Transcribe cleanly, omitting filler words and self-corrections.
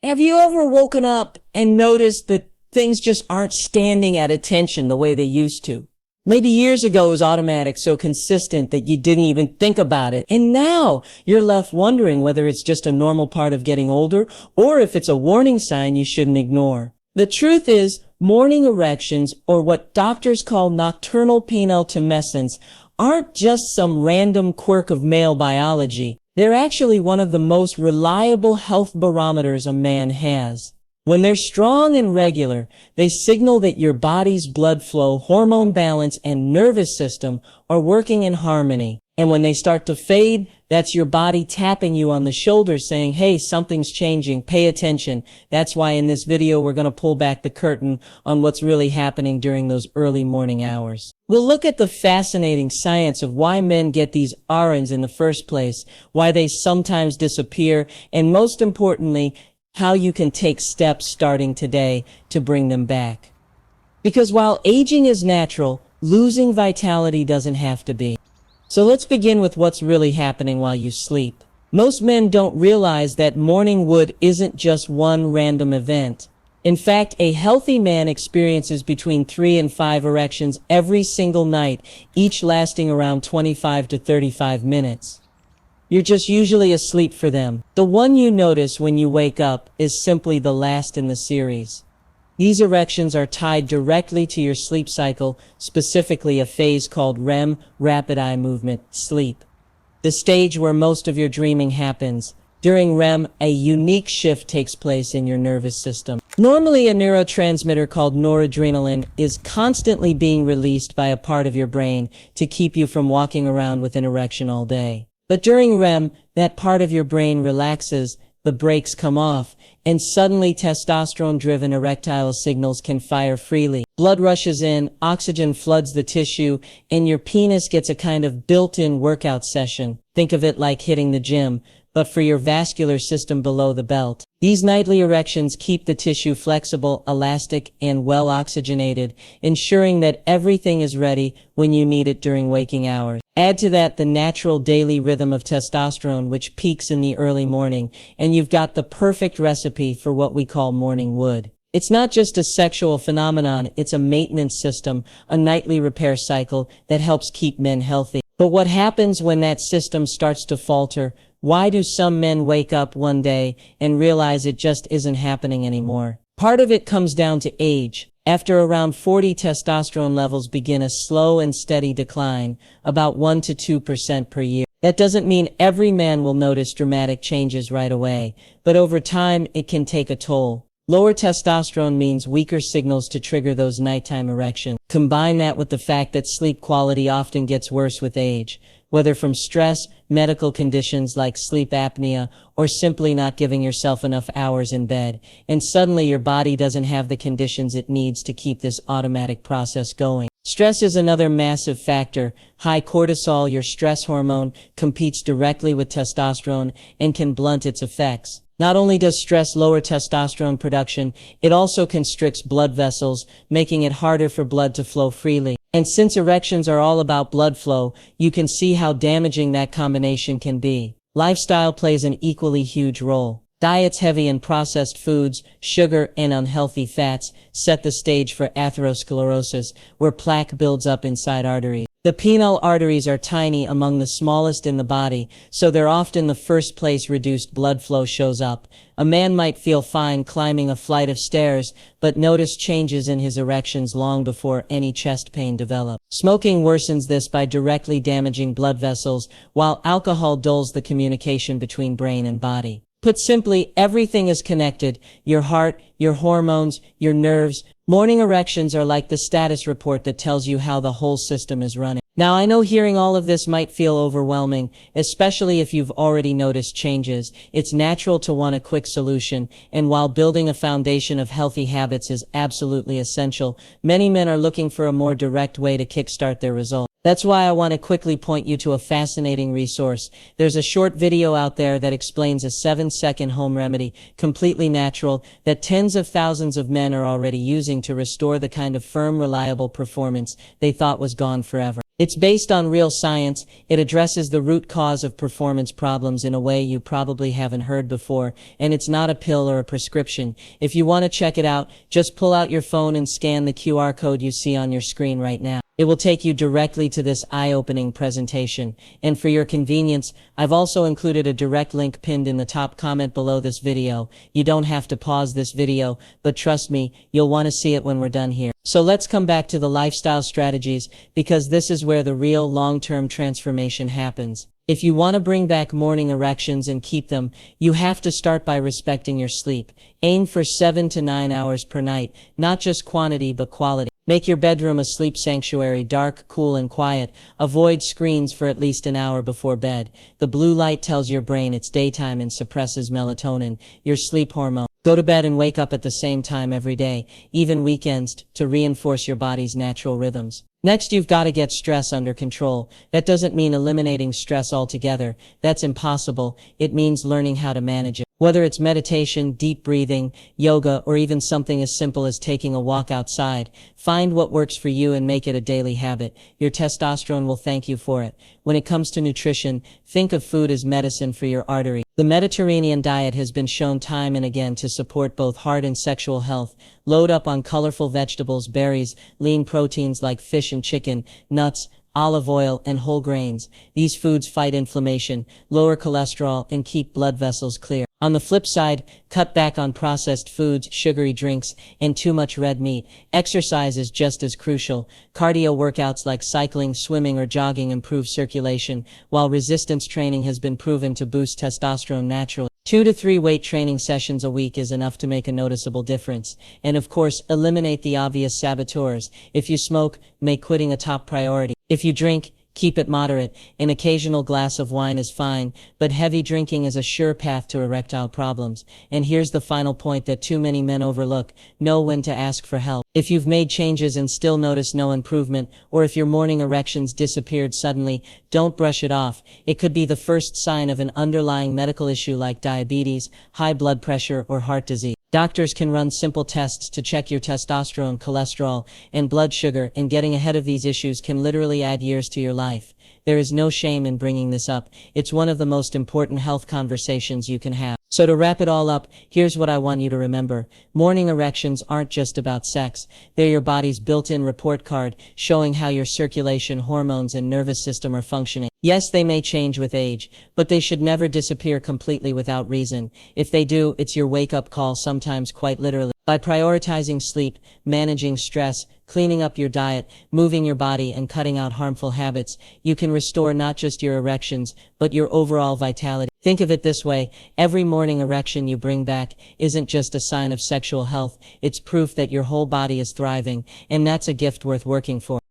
Have you ever woken up and noticed that things just aren't standing at attention the way they used to? Maybe years ago it was automatic, so consistent that you didn't even think about it. And now you're left wondering whether it's just a normal part of getting older or if it's a warning sign you shouldn't ignore. The truth is, morning erections, or what doctors call nocturnal penile tumescence, aren't just some random quirk of male biology. They're actually one of the most reliable health barometers a man has. When they're strong and regular, they signal that your body's blood flow, hormone balance, and nervous system are working in harmony. And when they start to fade, that's your body tapping you on the shoulder saying, hey, something's changing, pay attention. That's why in this video we're going to pull back the curtain on what's really happening during those early morning hours. We'll look at the fascinating science of why men get these RNs in the first place, why they sometimes disappear, and most importantly, how you can take steps starting today to bring them back. Because while aging is natural, losing vitality doesn't have to be. So let's begin with what's really happening while you sleep. Most men don't realize that morning wood isn't just one random event. In fact, a healthy man experiences between 3 and 5 erections every single night, each lasting around 25 to 35 minutes. You're just usually asleep for them. The one you notice when you wake up is simply the last in the series. These erections are tied directly to your sleep cycle, specifically a phase called REM, rapid eye movement, sleep. The stage where most of your dreaming happens. During REM, a unique shift takes place in your nervous system. Normally, a neurotransmitter called noradrenaline is constantly being released by a part of your brain to keep you from walking around with an erection all day. But during REM, that part of your brain relaxes, the brakes come off, and suddenly testosterone-driven erectile signals can fire freely. Blood rushes in, oxygen floods the tissue, and your penis gets a kind of built-in workout session. Think of it like hitting the gym, but for your vascular system below the belt. These nightly erections keep the tissue flexible, elastic, and well oxygenated, ensuring that everything is ready when you need it during waking hours. Add to that the natural daily rhythm of testosterone, which peaks in the early morning, and you've got the perfect recipe for what we call morning wood. It's not just a sexual phenomenon, it's a maintenance system, a nightly repair cycle that helps keep men healthy. But what happens when that system starts to falter? Why do some men wake up one day and realize it just isn't happening anymore? Part of it comes down to age. After around 40, testosterone levels begin a slow and steady decline, about 1 to 2% per year. That doesn't mean every man will notice dramatic changes right away, but over time it can take a toll. Lower testosterone means weaker signals to trigger those nighttime erections. Combine that with the fact that sleep quality often gets worse with age, whether from stress, medical conditions like sleep apnea, or simply not giving yourself enough hours in bed, and suddenly your body doesn't have the conditions it needs to keep this automatic process going. Stress is another massive factor. High cortisol, your stress hormone, competes directly with testosterone and can blunt its effects. Not only does stress lower testosterone production, it also constricts blood vessels, making it harder for blood to flow freely. And since erections are all about blood flow, you can see how damaging that combination can be. Lifestyle plays an equally huge role. Diets heavy in processed foods, sugar, and unhealthy fats set the stage for atherosclerosis, where plaque builds up inside arteries. The penile arteries are tiny, among the smallest in the body, so they're often the first place reduced blood flow shows up. A man might feel fine climbing a flight of stairs, but notice changes in his erections long before any chest pain develops. Smoking worsens this by directly damaging blood vessels, while alcohol dulls the communication between brain and body. Put simply, everything is connected. Your heart, your hormones, your nerves. Morning erections are like the status report that tells you how the whole system is running. Now, I know hearing all of this might feel overwhelming, especially if you've already noticed changes. It's natural to want a quick solution, and while building a foundation of healthy habits is absolutely essential, many men are looking for a more direct way to kickstart their results. That's why I want to quickly point you to a fascinating resource. There's a short video out there that explains a 7-second home remedy, completely natural, that tens of thousands of men are already using to restore the kind of firm, reliable performance they thought was gone forever. It's based on real science. It addresses the root cause of performance problems in a way you probably haven't heard before, and it's not a pill or a prescription. If you want to check it out, just pull out your phone and scan the QR code you see on your screen right now. It will take you directly to this eye-opening presentation. And for your convenience, I've also included a direct link pinned in the top comment below this video. You don't have to pause this video, but trust me, you'll want to see it when we're done here. So let's come back to the lifestyle strategies, because this is where the real long-term transformation happens. If you want to bring back morning erections and keep them, you have to start by respecting your sleep. Aim for 7 to 9 hours per night, not just quantity but quality. Make your bedroom a sleep sanctuary, dark, cool, and quiet. Avoid screens for at least an hour before bed. The blue light tells your brain it's daytime and suppresses melatonin, your sleep hormone. Go to bed and wake up at the same time every day, even weekends, to reinforce your body's natural rhythms. Next, you've got to get stress under control. That doesn't mean eliminating stress altogether. That's impossible. It means learning how to manage it. Whether it's meditation, deep breathing, yoga, or even something as simple as taking a walk outside, find what works for you and make it a daily habit. Your testosterone will thank you for it. When it comes to nutrition, think of food as medicine for your artery. The Mediterranean diet has been shown time and again to support both heart and sexual health. Load up on colorful vegetables, berries, lean proteins like fish and chicken, nuts, olive oil, and whole grains. These foods fight inflammation, lower cholesterol, and keep blood vessels clear. On the flip side, cut back on processed foods, sugary drinks, and too much red meat. Exercise is just as crucial. Cardio workouts like cycling, swimming, or jogging improve circulation, while resistance training has been proven to boost testosterone naturally. 2 to 3 weight training sessions a week is enough to make a noticeable difference. And of course, eliminate the obvious saboteurs. If you smoke, make quitting a top priority. If you drink, keep it moderate. An occasional glass of wine is fine, but heavy drinking is a sure path to erectile problems. And here's the final point that too many men overlook: know when to ask for help. If you've made changes and still notice no improvement, or if your morning erections disappeared suddenly, don't brush it off. It could be the first sign of an underlying medical issue like diabetes, high blood pressure, or heart disease. Doctors can run simple tests to check your testosterone, cholesterol, and blood sugar, and getting ahead of these issues can literally add years to your life. There is no shame in bringing this up. It's one of the most important health conversations you can have. So to wrap it all up, here's what I want you to remember. Morning erections aren't just about sex. They're your body's built-in report card, showing how your circulation, hormones, and nervous system are functioning. Yes, they may change with age, but they should never disappear completely without reason. If they do, it's your wake-up call, sometimes quite literally. By prioritizing sleep, managing stress, cleaning up your diet, moving your body, and cutting out harmful habits, you can restore not just your erections, but your overall vitality. Think of it this way: every morning erection you bring back isn't just a sign of sexual health, it's proof that your whole body is thriving, and that's a gift worth working for.